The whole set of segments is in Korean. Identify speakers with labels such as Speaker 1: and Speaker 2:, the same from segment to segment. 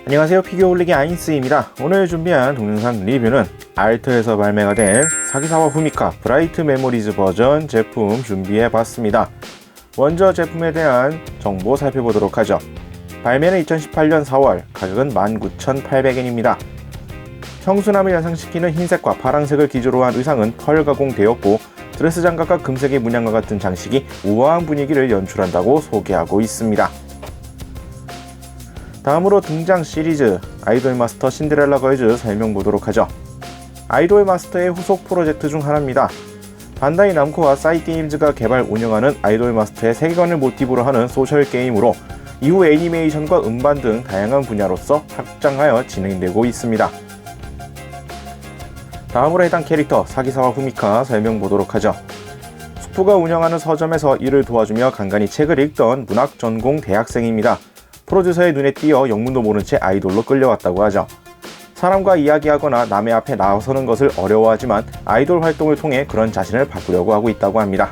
Speaker 1: 안녕하세요, 피규어 올리기 아인스입니다. 오늘 준비한 동영상 리뷰는 알터에서 발매가 된 사기사와 후미카 브라이트 메모리즈 버전 제품 준비해봤습니다. 먼저 제품에 대한 정보 살펴보도록 하죠. 발매는 2018년 4월, 가격은 19,800엔입니다. 청순함을 연상시키는 흰색과 파란색을 기조로 한 의상은 펄 가공되었고, 드레스 장갑과 금색의 문양과 같은 장식이 우아한 분위기를 연출한다고 소개하고 있습니다. 다음으로 등장 시리즈 아이돌 마스터 신데렐라 걸즈 설명보도록 하죠. 아이돌 마스터의 후속 프로젝트 중 하나입니다. 반다이 남코와 싸이게임즈가 개발 운영하는 아이돌 마스터의 세계관을 모티브로 하는 소셜 게임으로 이후 애니메이션과 음반 등 다양한 분야로서 확장하여 진행되고 있습니다. 다음으로 해당 캐릭터 사기사와 후미카 설명보도록 하죠. 숙부가 운영하는 서점에서 일을 도와주며 간간히 책을 읽던 문학 전공 대학생입니다. 프로듀서의 눈에 띄어 영문도 모른 채 아이돌로 끌려왔다고 하죠. 사람과 이야기하거나 남의 앞에 나서는 것을 어려워하지만 아이돌 활동을 통해 그런 자신을 바꾸려고 하고 있다고 합니다.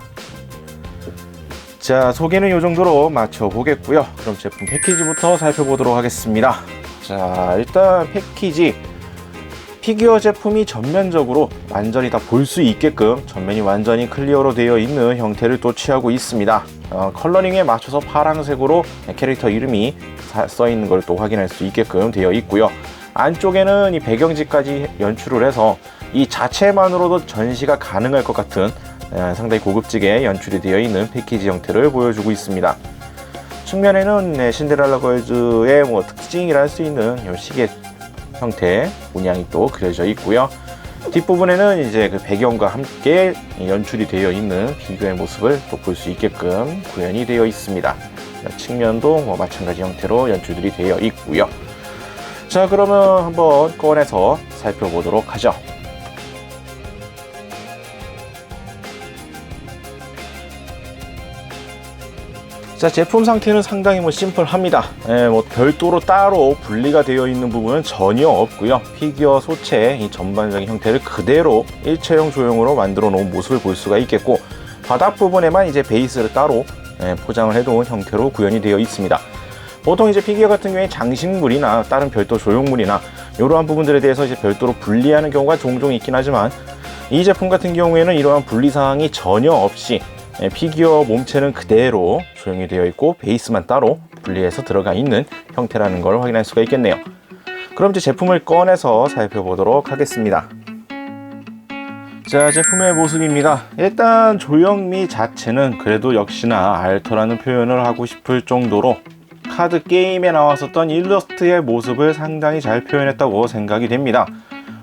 Speaker 1: 자, 소개는 이 정도로 마쳐보겠고요. 그럼 제품 패키지부터 살펴보도록 하겠습니다. 자, 일단 패키지 피규어 제품이 전면적으로 완전히 다 볼 수 있게끔 전면이 완전히 클리어로 되어 있는 형태를 또 취하고 있습니다. 컬러링에 맞춰서 파란색으로 캐릭터 이름이 써 있는 걸 또 확인할 수 있게끔 되어 있고요. 안쪽에는 이 배경지까지 연출을 해서 이 자체만으로도 전시가 가능할 것 같은 상당히 고급지게 연출이 되어 있는 패키지 형태를 보여주고 있습니다. 측면에는 신데렐라 걸즈의 특징이라 할 수 있는 이 시계 형태 문양이 또 그려져 있고요. 뒷부분에는 이제 그 배경과 함께 연출이 되어 있는 피규어의 모습을 또 볼 수 있게끔 구현이 되어 있습니다. 측면도 마찬가지 형태로 연출들이 되어 있고요. 자, 그러면 한번 꺼내서 살펴보도록 하죠. 자, 제품 상태는 상당히 심플합니다. 별도로 따로 분리가 되어 있는 부분은 전혀 없고요. 피규어 소체 이 전반적인 형태를 그대로 일체형 조형으로 만들어 놓은 모습을 볼 수가 있겠고, 바닥 부분에만 이제 베이스를 따로 포장을 해놓은 형태로 구현이 되어 있습니다. 보통 이제 피규어 같은 경우에 장식물이나 다른 별도 조형물이나 이러한 부분들에 대해서 이제 별도로 분리하는 경우가 종종 있긴 하지만, 이 제품 같은 경우에는 이러한 분리사항이 전혀 없이 피규어 몸체는 그대로 조형이 되어 있고 베이스만 따로 분리해서 들어가 있는 형태라는 걸 확인할 수가 있겠네요. 그럼 이제 제품을 꺼내서 살펴보도록 하겠습니다. 자, 제품의 모습입니다. 일단 조형미 자체는 그래도 역시나 알터라는 표현을 하고 싶을 정도로 카드 게임에 나왔었던 일러스트의 모습을 상당히 잘 표현했다고 생각이 됩니다.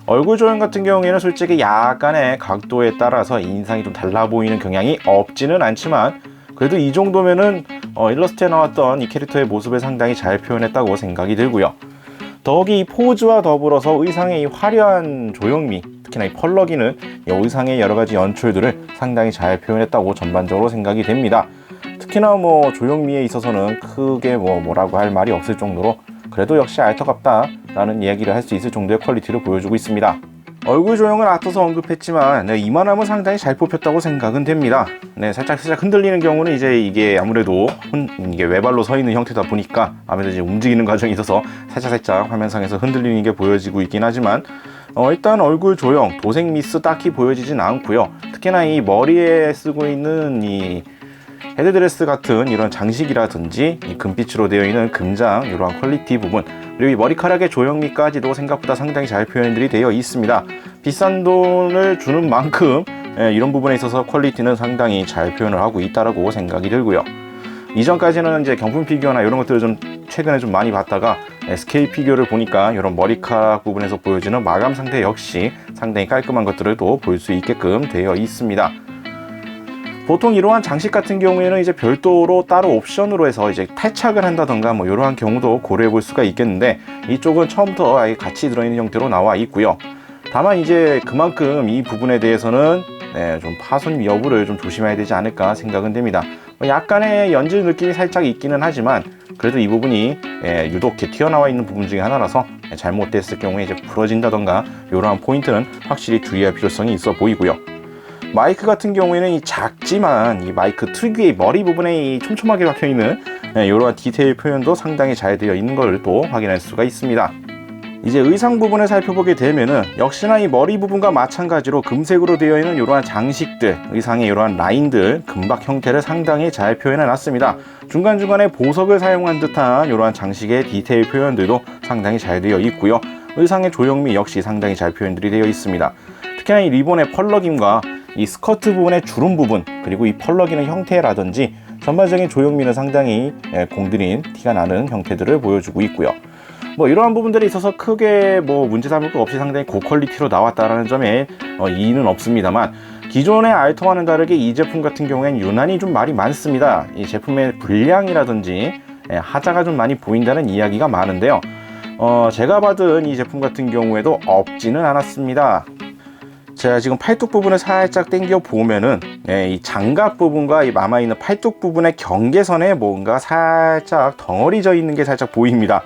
Speaker 1: 얼굴 조형 같은 경우에는 솔직히 약간의 각도에 따라서 인상이 좀 달라 보이는 경향이 없지는 않지만, 그래도 이 정도면은 일러스트에 나왔던 이 캐릭터의 모습을 상당히 잘 표현했다고 생각이 들고요. 더욱이 이 포즈와 더불어서 의상의 이 화려한 조형미, 특히나 이 펄럭이는 이 의상의 여러가지 연출들을 상당히 잘 표현했다고 전반적으로 생각이 됩니다. 특히나 조형미에 있어서는 크게 뭐라고 할 말이 없을 정도로 그래도 역시 알터갑다 라는 이야기를 할 수 있을 정도의 퀄리티를 보여주고 있습니다. 얼굴 조형을 앞서서 언급했지만 이만함은 상당히 잘 뽑혔다고 생각은 됩니다. 살짝 흔들리는 경우는 이제 이게 아무래도 이게 외발로 서 있는 형태다 보니까 아무래도 이제 움직이는 과정이 있어서 살짝 화면상에서 흔들리는 게 보여지고 있긴 하지만, 일단 얼굴 조형, 도색 미스 딱히 보여지진 않고요. 특히나 이 머리에 쓰고 있는 이 헤드드레스 같은 이런 장식이라든지 이 금빛으로 되어 있는 금장 이러한 퀄리티 부분, 그리고 이 머리카락의 조형미까지도 생각보다 상당히 잘 표현들이 되어 있습니다. 비싼 돈을 주는 만큼 이런 부분에 있어서 퀄리티는 상당히 잘 표현을 하고 있다라고 생각이 들고요. 이전까지는 이제 경품 피규어나 이런 것들을 좀 최근에 좀 많이 봤다가 SK 피규어를 보니까 이런 머리카락 부분에서 보여지는 마감 상태 역시 상당히 깔끔한 것들을 또 볼 수 있게끔 되어 있습니다. 보통 이러한 장식 같은 경우에는 이제 별도로 따로 옵션으로 해서 이제 탈착을 한다던가 이러한 경우도 고려해 볼 수가 있겠는데, 이쪽은 처음부터 아예 같이 들어있는 형태로 나와 있고요. 다만 이제 그만큼 이 부분에 대해서는 좀 파손 여부를 좀 조심해야 되지 않을까 생각은 됩니다. 약간의 연질 느낌이 살짝 있기는 하지만 그래도 이 부분이 유독 이렇게 튀어나와 있는 부분 중에 하나라서 잘못됐을 경우에 이제 부러진다던가 이러한 포인트는 확실히 주의할 필요성이 있어 보이고요. 마이크 같은 경우에는 이 작지만 이 마이크 특유의 머리 부분에 이 촘촘하게 박혀있는 이러한 디테일 표현도 상당히 잘 되어 있는 걸 또 확인할 수가 있습니다. 이제 의상 부분을 살펴보게 되면은 역시나 이 머리 부분과 마찬가지로 금색으로 되어 있는 이러한 장식들, 의상의 이러한 라인들, 금박 형태를 상당히 잘 표현해 놨습니다. 중간중간에 보석을 사용한 듯한 이러한 장식의 디테일 표현들도 상당히 잘 되어 있고요. 의상의 조형미 역시 상당히 잘 표현들이 되어 있습니다. 특히나 이 리본의 펄럭임과 이 스커트 부분의 주름 부분, 그리고 이 펄럭이는 형태라든지 전반적인 조형미는 상당히 공들인 티가 나는 형태들을 보여주고 있고요. 이러한 부분들이 있어서 크게 문제 삼을 것 없이 상당히 고퀄리티로 나왔다라는 점에 이의는 없습니다만, 기존의 알토와는 다르게 이 제품 같은 경우에는 유난히 좀 말이 많습니다. 이 제품의 불량이라든지 하자가 좀 많이 보인다는 이야기가 많은데요. 제가 받은 이 제품 같은 경우에도 없지는 않았습니다. 제가 지금 팔뚝 부분을 살짝 당겨 보면은 이 장갑 부분과 이 남아있는 팔뚝 부분의 경계선에 뭔가 살짝 덩어리져 있는 게 살짝 보입니다.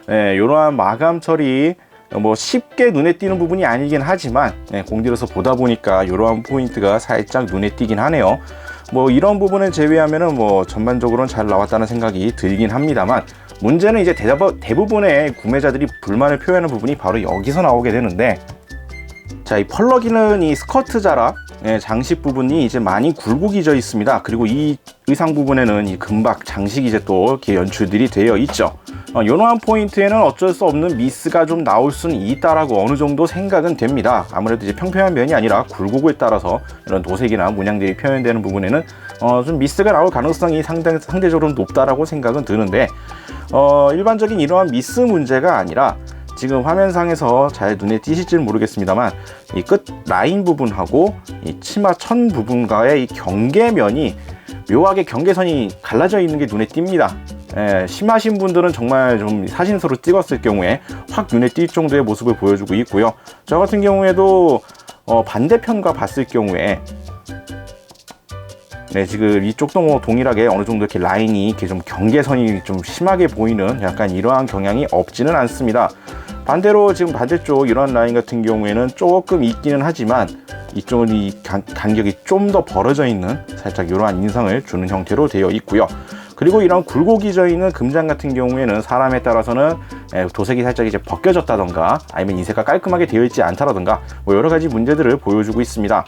Speaker 1: 이러한 마감 처리 쉽게 눈에 띄는 부분이 아니긴 하지만 공들여서 보다 보니까 이러한 포인트가 살짝 눈에 띄긴 하네요. 이런 부분을 제외하면은 전반적으로는 잘 나왔다는 생각이 들긴 합니다만, 문제는 이제 대부분의 구매자들이 불만을 표현하는 부분이 바로 여기서 나오게 되는데, 자, 이 펄럭이는 이 스커트 자락 장식 부분이 이제 많이 굴곡이져 있습니다. 그리고 이 의상 부분에는 이 금박 장식이 이제 또 이렇게 연출들이 되어 있죠. 이러한 포인트에는 어쩔 수 없는 미스가 좀 나올 수는 있다라고 어느 정도 생각은 됩니다. 아무래도 이제 평평한 면이 아니라 굴곡을 따라서 이런 도색이나 문양들이 표현되는 부분에는 좀 미스가 나올 가능성이 상대적으로 높다라고 생각은 드는데, 일반적인 이러한 미스 문제가 아니라 지금 화면상에서 잘 눈에 띄실지는 모르겠습니다만, 이 끝 라인 부분하고 이 치마 천 부분과의 이 경계면이 묘하게 경계선이 갈라져 있는 게 눈에 띕니다. 심하신 분들은 정말 좀 사진으로 찍었을 경우에 확 눈에 띌 정도의 모습을 보여주고 있고요. 저 같은 경우에도 반대편과 봤을 경우에 지금 이쪽도 동일하게 어느 정도 이렇게 라인이 이렇게 좀 경계선이 좀 심하게 보이는 약간 이러한 경향이 없지는 않습니다. 반대로 지금 반대쪽 이러한 라인 같은 경우에는 조금 있기는 하지만, 이쪽은 이 간격이 좀 더 벌어져 있는 살짝 이러한 인상을 주는 형태로 되어 있고요. 그리고 이런 굴곡이져 있는 금장 같은 경우에는 사람에 따라서는 도색이 살짝 이제 벗겨졌다던가, 아니면 인쇄가 깔끔하게 되어 있지 않다라던가 여러 가지 문제들을 보여주고 있습니다.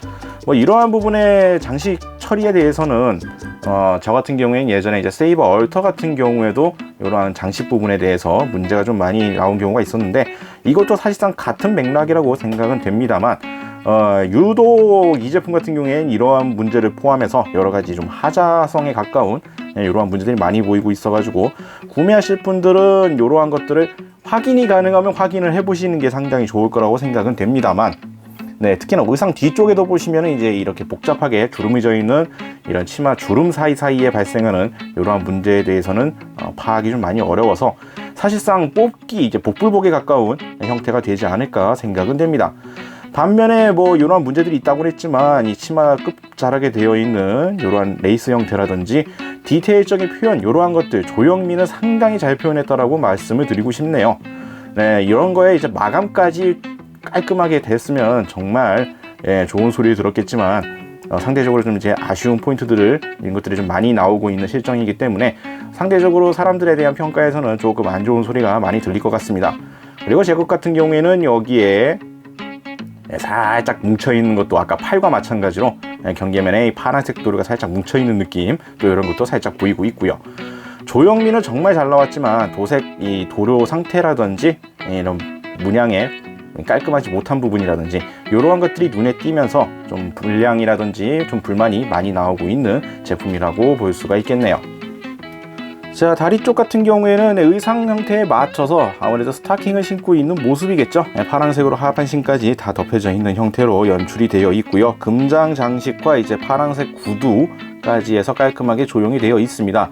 Speaker 1: 이러한 부분의 장식 처리에 대해서는 저 같은 경우에는 예전에 이제 세이버 얼터 같은 경우에도 이러한 장식 부분에 대해서 문제가 좀 많이 나온 경우가 있었는데, 이것도 사실상 같은 맥락이라고 생각은 됩니다만, 유독 이 제품 같은 경우에는 이러한 문제를 포함해서 여러 가지 좀 하자성에 가까운 이러한 문제들이 많이 보이고 있어가지고, 구매하실 분들은 이러한 것들을 확인이 가능하면 확인을 해보시는 게 상당히 좋을 거라고 생각은 됩니다만, 특히나 의상 뒤쪽에도 보시면 이제 이렇게 복잡하게 주름이 져 있는 이런 치마 주름 사이사이에 발생하는 이러한 문제에 대해서는 파악이 좀 많이 어려워서 사실상 뽑기 이제 복불복에 가까운 형태가 되지 않을까 생각은 됩니다. 반면에 이러한 문제들이 있다고 했지만, 이 치마 끝자락에 되어 있는 이러한 레이스 형태라든지 디테일적인 표현, 이러한 것들 조형미는 상당히 잘 표현했다라고 말씀을 드리고 싶네요. 이런 거에 이제 마감까지 깔끔하게 됐으면 정말 좋은 소리를 들었겠지만, 상대적으로 좀 이제 아쉬운 포인트들을 이런 것들이 좀 많이 나오고 있는 실정이기 때문에 상대적으로 사람들에 대한 평가에서는 조금 안 좋은 소리가 많이 들릴 것 같습니다. 그리고 제 것 같은 경우에는 여기에 살짝 뭉쳐있는 것도 아까 팔과 마찬가지로 경계면에 파란색 도료가 살짝 뭉쳐있는 느낌, 또 이런 것도 살짝 보이고 있고요. 조형미는 정말 잘 나왔지만 도색 이 도료 상태라든지 이런 문양의 깔끔하지 못한 부분이라든지 이러한 것들이 눈에 띄면서 좀 불량이라든지 좀 불만이 많이 나오고 있는 제품이라고 볼 수가 있겠네요. 자, 다리 쪽 같은 경우에는 의상 형태에 맞춰서 아무래도 스타킹을 신고 있는 모습이겠죠. 파란색으로 하반신까지 다 덮여져 있는 형태로 연출이 되어 있고요. 금장 장식과 이제 파란색 구두까지 해서 깔끔하게 조형이 되어 있습니다.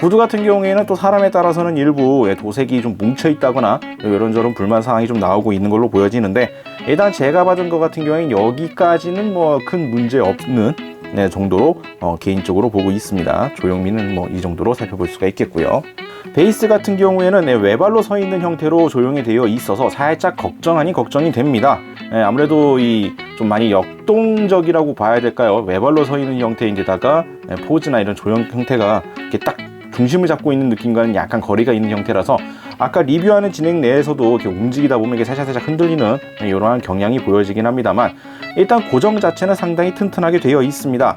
Speaker 1: 구두 같은 경우에는 또 사람에 따라서는 일부 도색이 좀 뭉쳐 있다거나 이런저런 불만 사항이 좀 나오고 있는 걸로 보여지는데, 일단 제가 받은 것 같은 경우에는 여기까지는 큰 문제 없는 정도로 개인적으로 보고 있습니다. 조형미는 이 정도로 살펴볼 수가 있겠고요. 베이스 같은 경우에는 외발로 서 있는 형태로 조형이 되어 있어서 살짝 걱정 아닌 걱정이 됩니다. 아무래도 좀 많이 역동적이라고 봐야 될까요? 외발로 서 있는 형태인데다가 포즈나 이런 조형 형태가 이렇게 딱 중심을 잡고 있는 느낌과는 약간 거리가 있는 형태라서 아까 리뷰하는 진행 내에서도 이렇게 움직이다 보면 이게 살짝 흔들리는 이러한 경향이 보여지긴 합니다만, 일단 고정 자체는 상당히 튼튼하게 되어 있습니다.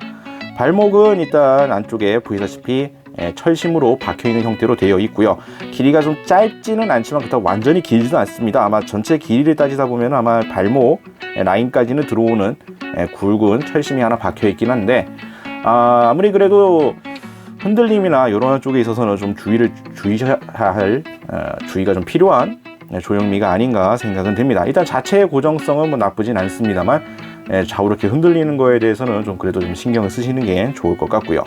Speaker 1: 발목은 일단 안쪽에 보시다시피 철심으로 박혀있는 형태로 되어 있고요. 길이가 좀 짧지는 않지만 그렇다고 완전히 길지도 않습니다. 아마 전체 길이를 따지다 보면 아마 발목 라인까지는 들어오는 굵은 철심이 하나 박혀있긴 한데, 아무리 그래도 흔들림이나 이런 쪽에 있어서는 좀 주의해야 할 주의가 좀 필요한 조형미가 아닌가 생각은 됩니다. 일단 자체의 고정성은 뭐 나쁘진 않습니다만, 좌우로 이렇게 흔들리는 거에 대해서는 좀 그래도 좀 신경을 쓰시는 게 좋을 것 같고요.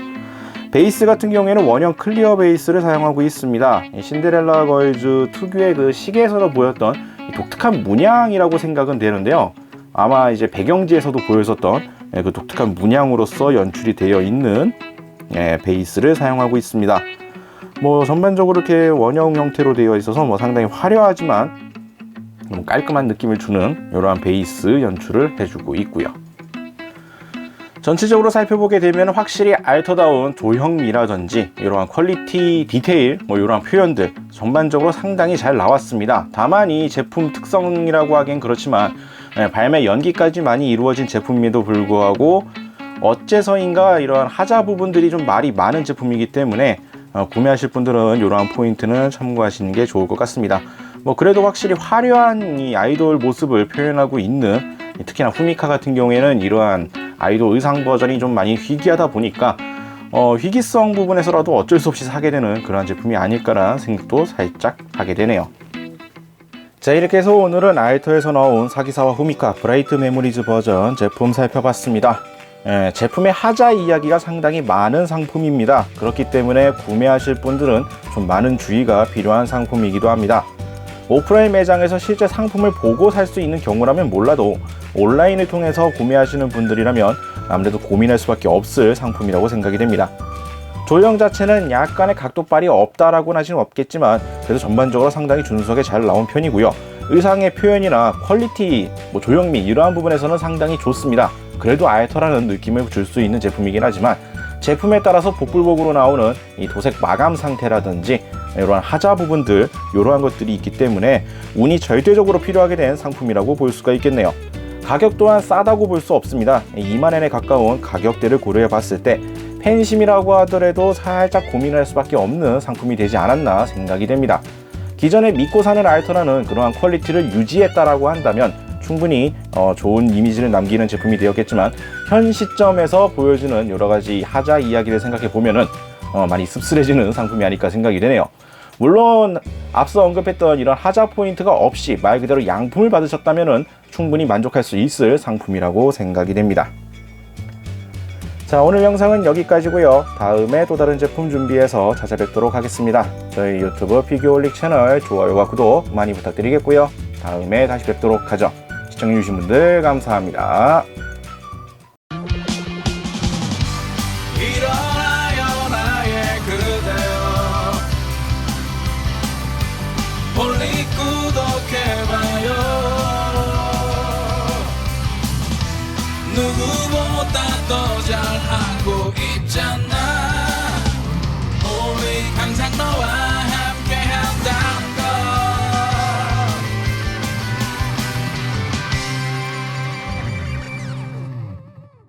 Speaker 1: 베이스 같은 경우에는 원형 클리어 베이스를 사용하고 있습니다. 신데렐라 걸즈 특유의 그 시계에서도 보였던 독특한 문양이라고 생각은 되는데요. 아마 이제 배경지에서도 보였었던 그 독특한 문양으로서 연출이 되어 있는 베이스를 사용하고 있습니다. 뭐 전반적으로 이렇게 원형 형태로 되어 있어서 뭐 상당히 화려하지만 좀 깔끔한 느낌을 주는 이러한 베이스 연출을 해주고 있고요. 전체적으로 살펴보게 되면 확실히 알터다운 조형미라든지 이러한 퀄리티 디테일 뭐 이러한 표현들 전반적으로 상당히 잘 나왔습니다. 다만 이 제품 특성이라고 하긴 그렇지만 발매 연기까지 많이 이루어진 제품임에도 불구하고 어째서인가 이러한 하자 부분들이 좀 말이 많은 제품이기 때문에 구매하실 분들은 이러한 포인트는 참고하시는 게 좋을 것 같습니다. 뭐 그래도 확실히 화려한 이 아이돌 모습을 표현하고 있는, 특히나 후미카 같은 경우에는 이러한 아이돌 의상 버전이 좀 많이 희귀하다 보니까 희귀성 부분에서라도 어쩔 수 없이 사게 되는 그런 제품이 아닐까라는 생각도 살짝 하게 되네요. 자, 이렇게 해서 오늘은 알터에서 나온 사기사와 후미카 브라이트 메모리즈 버전 제품 살펴봤습니다. 제품의 하자 이야기가 상당히 많은 상품입니다. 그렇기 때문에 구매하실 분들은 좀 많은 주의가 필요한 상품이기도 합니다. 오프라인 매장에서 실제 상품을 보고 살 수 있는 경우라면 몰라도 온라인을 통해서 구매하시는 분들이라면 아무래도 고민할 수밖에 없을 상품이라고 생각이 됩니다. 조형 자체는 약간의 각도빨이 없다라고는 하지는 없겠지만 그래도 전반적으로 상당히 준수하게 잘 나온 편이고요. 의상의 표현이나 퀄리티, 뭐 조형미 이러한 부분에서는 상당히 좋습니다. 그래도 알터라는 느낌을 줄 수 있는 제품이긴 하지만 제품에 따라서 복불복으로 나오는 이 도색 마감 상태라든지 이러한 하자 부분들 이러한 것들이 있기 때문에 운이 절대적으로 필요하게 된 상품이라고 볼 수가 있겠네요. 가격 또한 싸다고 볼 수 없습니다. 2만엔에 가까운 가격대를 고려해 봤을 때 팬심이라고 하더라도 살짝 고민할 수밖에 없는 상품이 되지 않았나 생각이 됩니다. 기존에 믿고 사는 알터라는 그러한 퀄리티를 유지했다라고 한다면 충분히 좋은 이미지를 남기는 제품이 되었겠지만 현 시점에서 보여주는 여러가지 하자 이야기를 생각해 보면은 많이 씁쓸해지는 상품이 아닐까 생각이 되네요. 물론 앞서 언급했던 이런 하자 포인트가 없이 말 그대로 양품을 받으셨다면 충분히 만족할 수 있을 상품이라고 생각이 됩니다. 자, 오늘 영상은 여기까지고요. 다음에 또 다른 제품 준비해서 찾아뵙도록 하겠습니다. 저희 유튜브 피규어홀릭 채널 좋아요와 구독 많이 부탁드리겠고요. 다음에 다시 뵙도록 하죠. 시청해주신 분들 감사합니다.